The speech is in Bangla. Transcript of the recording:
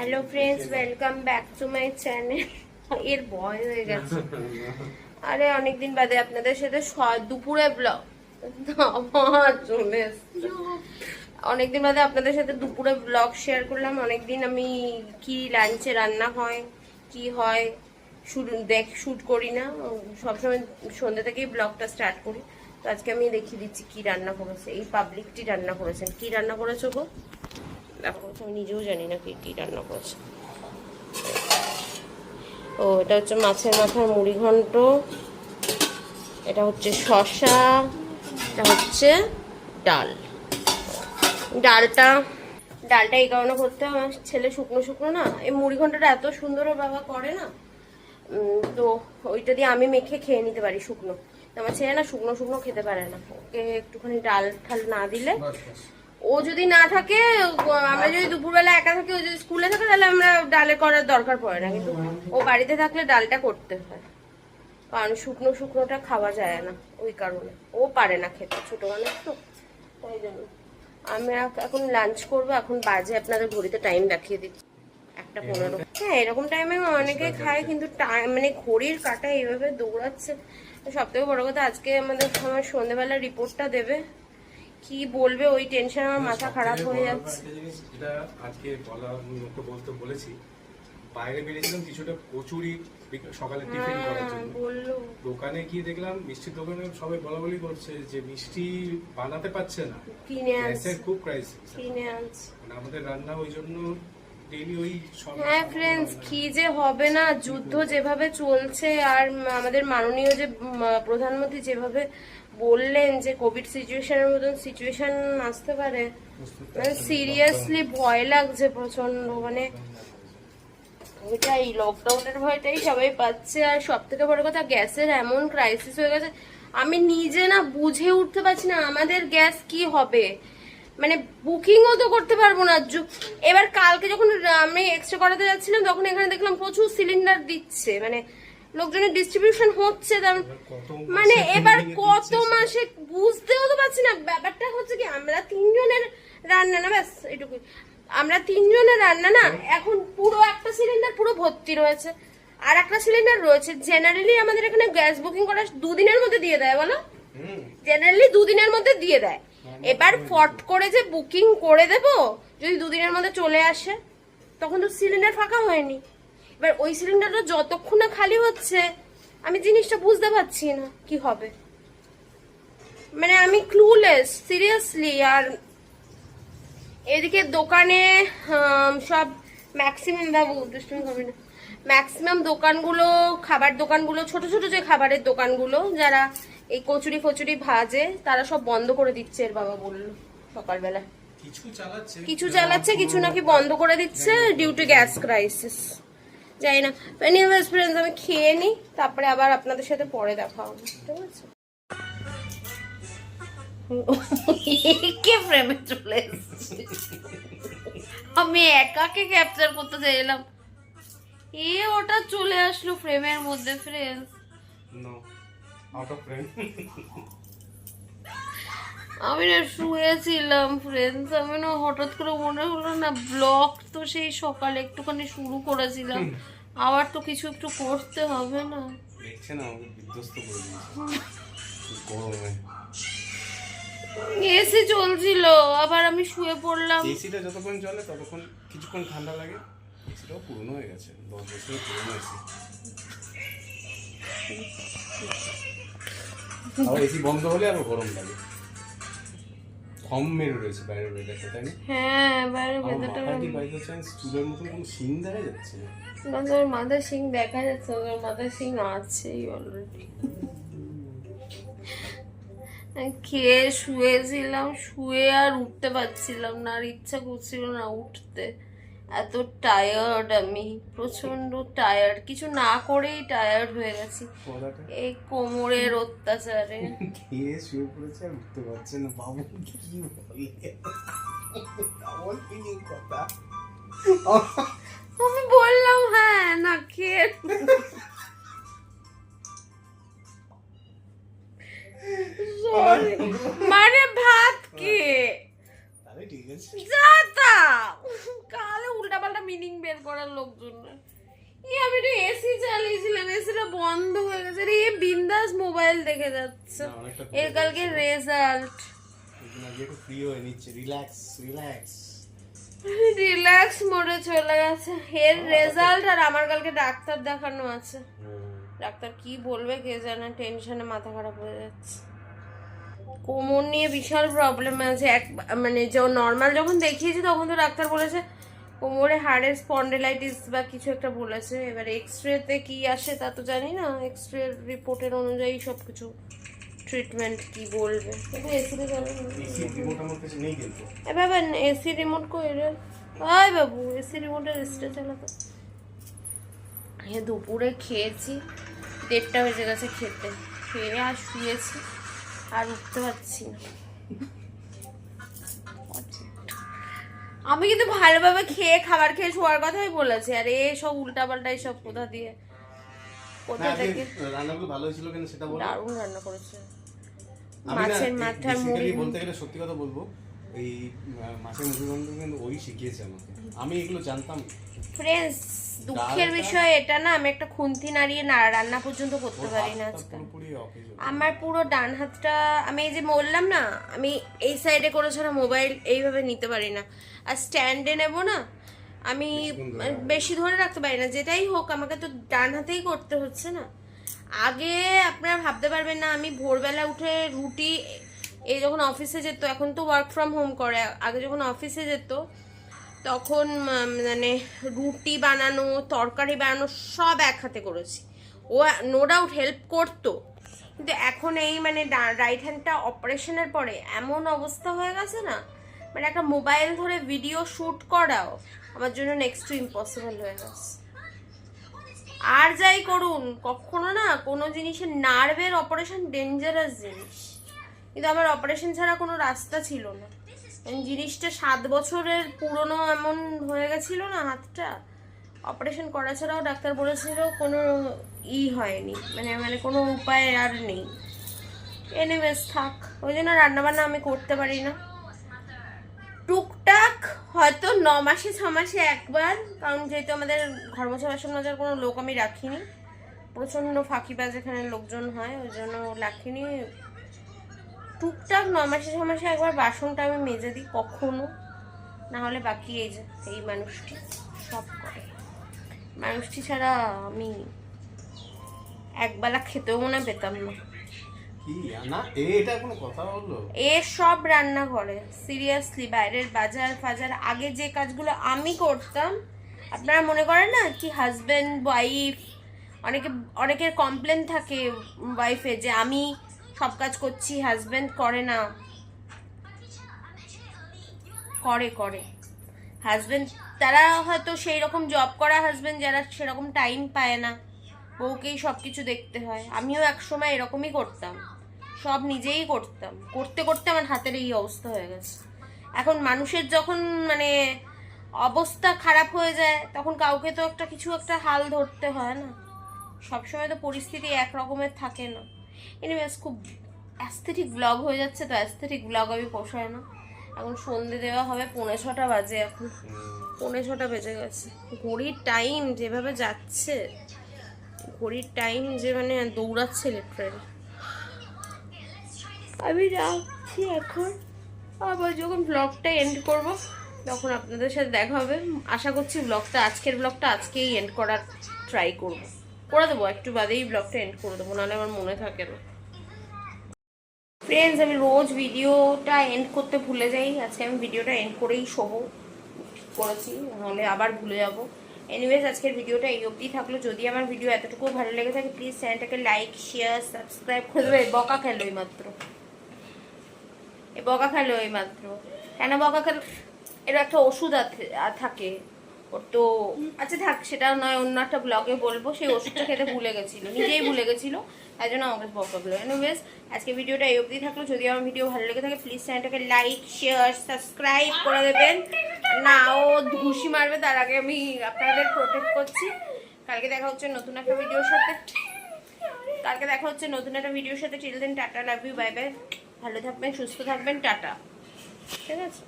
Hello friends, welcome back to my channel. এর ভয় হয়ে গেছে। আরে অনেকদিন বাদে আপনাদের সাথে দুপুরে ব্লগ চলে এসছে। অনেকদিন বাদে আপনাদের সাথে দুপুরে ব্লগ শেয়ার করলাম। অনেকদিন আমি কি লাঞ্চে রান্না হয় কি হয় শুট করি না, সবসময় সন্ধ্যা থেকেই ব্লগটা স্টার্ট করি। তো আজকে আমি দেখিয়ে দিচ্ছি কি রান্না করেছে এই পাবলিকটি। রান্না করেছেন কি রান্না করেছো গো? দেখো, আমি নিজেও জানি না কি কি রান্না করেছে। ও, এটা হচ্ছে মাছের মাথার মুড়ি ঘন্ট, এটা হচ্ছে শসা, এটা হচ্ছে ডাল। ডালটা এই কারণে করতে হয়, আমার ছেলে শুকনো শুকনো না, এই মুড়ি ঘন্টটা এত সুন্দর বাবা করে না, তো ওইটা দিয়ে আমি মেখে খেয়ে নিতে পারি শুকনো। আমার ছেলে না শুকনো শুকনো খেতে পারে না, ওকে একটুখানি ডাল ঠাল না দিলে, ও যদি না থাকে, আমরা যদি দুপুরবেলা একা থাকি, ও যদি স্কুলে থাকে, তাহলে আমরা ডালে করার দরকার পড়ে না, কিন্তু ও বাড়িতে থাকলে ডালটা করতে হয়, কারণ শুকনো শুকনোটা খাওয়া যায় না, ওই কারণে ও পারে না খেতে, ছোট মানুষ তো, তাই জন্য। আমি এখন লাঞ্চ করবো, এখন বাজে আপনাদের ঘড়িতে টাইম দেখিয়ে দিচ্ছি 1:15। হ্যাঁ, এরকম টাইমে অনেকে খায়, কিন্তু মানে ঘড়ির কাটা এইভাবে দৌড়াচ্ছে। সব থেকে বড় কথা, আজকে আমার সন্ধ্যেবেলা রিপোর্টটা দেবে, কি বলবে ওই টেনশন, আমার মাথা খারাপ হয়ে যাচ্ছে। এটা আজকে বলতে বলেছি, বাইরে বেরিয়েছিলাম কিছুটা কচুরি সকালে টিফিন করার জন্য, দোকানে গিয়ে দেখলাম মিষ্টির দোকানে সবাই বলাবলি করছে যে মিষ্টি বানাতে পারছে না, গ্যাসের খুব ক্রাইসিস, মানে আমাদের রান্না ওই জন্য ডেইলি ওই। হ্যাঁ ফ্রেন্ডস, কি যে হবে না, যুদ্ধ যেভাবে চলছে, আর আমাদের মাননীয় যে প্রধানমন্ত্রী যেভাবে বললেন যে কোভিড সিচুয়েশনের মতন সিচুয়েশন আসতে পারে, মানে সিরিয়াসলি ভয় লাগছে প্রচন্ড। মানে ওইটাই, লকডাউনের ভয়টাই সবাই পাচ্ছে। আর সব থেকে বড় কথা, গ্যাসের এমন ক্রাইসিস হয়ে গেছে, আমি নিজে না বুঝে উঠতে পারছি না আমাদের গ্যাস কি হবে। মানে বুকিংও তো করতে পারবো না। এবার কালকে যখন আমি এক্সট্রা করাতে যাচ্ছিলাম, তখন এখানে দেখলাম প্রচুর সিলিন্ডার দিচ্ছে, মানে লোকজনের ডিস্ট্রিবিউশন হচ্ছে, মানে এবার কত মাসে বুঝতেও তো পারছি না। ব্যাপারটা হচ্ছে কি, আমরা 3 জনের রান্না না, ব্যাস এটুকু, আমরা 3 জনের রান্না না, এখন পুরো একটা সিলিন্ডার পুরো ভর্তি রয়েছে, আর একটা সিলিন্ডার রয়েছে। জেনারেলি আমাদের এখানে গ্যাস বুকিং করা 2 দিনের মধ্যে দিয়ে দেয়, বলো, জেনারেলি 2 দিনের মধ্যে দিয়ে দেয়। এবার ফট করে যে বুকিং করে দেব, যদি 2 দিনের মধ্যে চলে আসে, তখন তো সিলিন্ডার ফাঁকা হয়নি। এবার ওই সিলিন্ডারটা যতক্ষণ না খালি হচ্ছে, আমি জিনিসটা বুঝতে পারছি না কি হবে, মানে আমি ক্লুলেস সিরিয়াসলি। আর এদিকে দোকানে সব ম্যাক্সিমাম, বাবু দুষ্টুমি হবে না, ম্যাক্সিমাম দোকানগুলো, খাবার দোকানগুলো, ছোট ছোট যে খাবারের দোকানগুলো, যারা এই কচুরি ফচুরি ভাজে, তারা সব বন্ধ করে দিচ্ছে। এর বাবা বললো সকালবেলা কিছু চালাচ্ছে, কিছু নাকি বন্ধ করে দিচ্ছে ডিউ টু গ্যাস ক্রাইসিস, যাই না। এনিওয়েজ ফ্রেন্ডস, আমি খেয়ে নিই, তারপরে আবার আপনাদের সাথে পরে দেখা হবে, ঠিক আছে? কে ফ্রেমে চলে এসেছে, আমি একাকে ক্যাপচার করতে চাইলাম, ওটা চলে আসলো ফ্রেমের মধ্যে। ফ্রেন্ডস, আমি না শুয়েছিলাম ফ্রেন্ডস, আমি না হঠাৎ করে মনে হলো না, ব্লগ তো সেই সকালে একটুখানি শুরু করেছিলাম, আবার তো কিছু একটু করতে হবে না। দেখছেন আমাকে বিধ্বস্ত করে দিয়েছে গরমে। এসি চলছিল, আবার আমি শুয়ে পড়লাম। এসিটা যতক্ষণ চলে ততক্ষণ কিছুক্ষণ ঠান্ডা লাগে, এসিটাও পুরনো হয়ে গেছে, 10 বছরের পুরনো এসি। আর এসি বন্ধ হলে আরো গরম লাগে, কম মেরে রয়েছে বাইরের ওয়েদারটা, তাই না? হ্যাঁ, বাইরের ওয়েদারটা বাইরে চান্স চুলের মতন কোনো শিং দেখা যাচ্ছে না। তোর মাথায় শিং দেখা যাচ্ছে, তোর মাথায় শিং আছেই অলরেডি। খেয়ে শুয়েছিলাম, শুয়ে আর উঠতে পারছিলাম না, আর ইচ্ছা করছিল না উঠতে, এত টায়ার্ড আমি, প্রচন্ড টায়ার্ড, কিছু না করেই টায়ার্ড হয়ে গেছি এই কোমরের অত্যাচারে। খেয়ে শুয়ে পড়েছে আর উঠতে পারছে না, বাবু কি বলে কথা আমি বললাম, হ্যাঁ না খেয়ে মানে ভাত কে ঠিক আছে, যা তা কালে উল্টা পাল্টা মিনিং বের করার লোকজন না। আমি তো এসি চালিয়েছিলাম, এসিটা বন্ধ হয়ে গেছে। এ বিন্দাস মোবাইল দেখে যাচ্ছে। এর কালকে রেজাল্ট, রিল্যাক্স মোডে চলে গেছে। এর রেজাল্ট আর আমার কালকে ডাক্তার দেখানো আছে। ডাক্তার কি বলবে কে জানে, টেনশনে মাথা খারাপ হয়ে যাচ্ছে। কোমর নিয়ে বিশাল প্রবলেম আছে। মানে নর্মাল যখন দেখিয়েছি তখন তো ডাক্তার বলেছে কোমরে হাড়ের স্পন্ডিলাইটিস বা কিছু একটা বলেছে। এবার এক্সরেতে কি আসে তা তো জানি না, এক্সরে রিপোর্টের অনুযায়ী সবকিছু ট্রিটমেন্ট কি বলবে। কিন্তু এসিতে চলে বাবা, এসি রিমোট কই রে? আয় বাবু, এসি রিমোটের রেস্টে চালাতো। দুপুরে খেয়েছি, 1:30 বেজে গেছে খেতে। খেয়ে আর শুয়েছি, আর উঠতে পারছি না। আমি কিন্তু ভালোভাবে খেয়ে খাবার খেয়ে শোয়ার কথাই বলেছি, আর সব উল্টাপাল্টা সব কোথা থেকে রান্নাগুলো ভালো হয়েছিল কেন সেটা বলো। দারুণ রান্না করেছে। মাছের মাথার মুড়ি, বলতে গেলে সত্যি কথা বলবো, এই মাছের মুড়ি কিন্তু ওই শিখিয়েছে আমাকে, আমি এগুলো জানতাম। ফ্রেন্ডস, দুঃখের বিষয় এটা না, আমি একটা খুন্তি নাড়িয়ে রান্না পর্যন্ত করতে পারি না আজকাল। আমার পুরো ডান হাতটা, আমি এই যে বললাম না, আমি এই সাইডে করে ছাড়া মোবাইল এইভাবে নিতে পারি না। আর স্ট্যান্ডে নেব না, আমি বেশি ধরে রাখতে পারি না। যেটাই হোক আমাকে তো ডান হাতেই করতে হচ্ছে না। আগে আপনারা ভাবতে পারবেন না, আমি ভোরবেলা উঠে রুটি, এই যখন অফিসে যেত, এখন তো ওয়ার্ক ফ্রম হোম করে, আগে যখন অফিসে যেত তখন মানে রুটি বানানো, তরকারি বানানো সব এক হাতে করেছি। ও নো ডাউট হেল্প করতো, কিন্তু এখন এই মানে রাইট হ্যান্ডটা অপারেশনের পরে এমন অবস্থা হয়ে গেছে না, মানে একটা মোবাইল ধরে ভিডিও শুট করাও আমার জন্য নেক্সট টু ইম্পসিবল হয়ে গেছে। আর যাই করুন, কখনো না কোনো জিনিসের নার্ভের অপারেশন ডেঞ্জারাস জিনিস, কিন্তু আমার অপারেশন ছাড়া কোনো রাস্তা ছিল না। জিনিসটা 7 বছরের পুরনো এমন হয়ে গেছিল না হাতটা, অপারেশন করা ছাড়াও ডাক্তার বলেছিল কোনো হয়নি, মানে কোনো উপায় আর নেই। এনিওয়েজ থাক, ওই জন্য রান্নাবান্না আমি করতে পারি না। টুকটাক হয়তো 9 মাসে 6 মাসে একবার, কারণ যেহেতু আমাদের ঘর মোছা বাসন মাজার কোনো লোক আমি রাখিনি, প্রচণ্ড ফাঁকিবাজ এখানে লোকজন হয়, ওই জন্য রাখিনি। টুকটাক 9 মাসে 6 মাসে একবার বাসনটা আমি মেজে দিই কখনো, না হলে বাকি এই মানুষটি সব করে। মানুষটি ছাড়া আমি একবেলা খেতেও মনে পেতাম না। এ সব রান্না করে সিরিয়াসলি, বাইরের বাজার ফাজার। আগে যে কাজগুলো আমি করতাম, আপনারা মনে করেন না কি হাজবেন্ড ওয়াইফ, অনেকের কমপ্লেন থাকে ওয়াইফে যে আমি সব কাজ করছি, হাজবেন্ড করে না। করে হাজবেন্ড, তারা হয়তো সেই রকম জব করা হাজবেন্ড যারা সেরকম টাইম পায় না, বউকেই সব কিছু দেখতে হয়। আমিও একসময় এরকমই করতাম, সব নিজেই করতাম, করতে করতে আমার হাতের এই অবস্থা হয়ে গেছে। এখন মানুষের যখন মানে অবস্থা খারাপ হয়ে যায়, তখন কাউকে তো কিছু একটা হাল ধরতে হয় না, সবসময় তো পরিস্থিতি একরকমের থাকে না। এনিওয়েজ, খুব অ্যাস্থেটিক ব্লগ হয়ে যাচ্ছে, তো অ্যাস্থেটিক ব্লগ আমি পোষায় না। এখন সন্ধে দেওয়া হবে, 5:45 বাজে, এখন 5:45 বেজে গেছে। ঘড়ির টাইম যেভাবে যাচ্ছে, ঘড়ির টাইম যে মানে দৌড়াচ্ছে লিটারালি। আমি যাচ্ছি এখন, আবার যখন ব্লগটা এন্ড করব তখন আপনাদের সাথে দেখা হবে। আশা করছি আজকের ব্লগটা আজকেই এন্ড করার ট্রাই করে দেবো, একটু বাদেই ব্লগটা এন্ড করে দেবো, নাহলে আমার মনে থাকে না। ফ্রেন্ডস, আমি রোজ ভিডিওটা এন্ড করতে ভুলে যাই, আজকে আমি ভিডিওটা এন্ড করেই শোবো করেছি, নাহলে আবার ভুলে যাবো। এনিওয়েজ, আজকের ভিডিওটা এই অবধি থাকলো। যদি আমার ভিডিও এতটুকু ভালো লেগে থাকে, প্লিজ চ্যানেলটাকে লাইক শেয়ার সাবস্ক্রাইব করে দেবে। বকা খেলো এই মাত্র, কেন বকা খেলো? এর একটা ওষুধ থাকে ওর, তো আচ্ছা থাক, সেটা নয়, অন্য একটা ব্লগে বলবো। সেই ওষুধটা খেতে নিজেই ভুলে গেছিল, তাই জন্য আমাকে বকা দিল। এনিওয়েজ, আজকে ভিডিওটা এই অবধি থাকলো। যদি আমার ভিডিও ভালো লেগে থাকে, প্লিজ চ্যানেলটাকে লাইক শেয়ার সাবস্ক্রাইব করে দেবেন। না, ও ঘুষি মারবে, তার আগে আমি আপনাদের প্রোটেক্ট করছি। কালকে দেখা হচ্ছে নতুন একটা ভিডিওর সাথে। Till then, tata, love you, bye bye. ভালো থাকবেন, সুস্থ থাকবেন, টাটা। ঠিক আছে।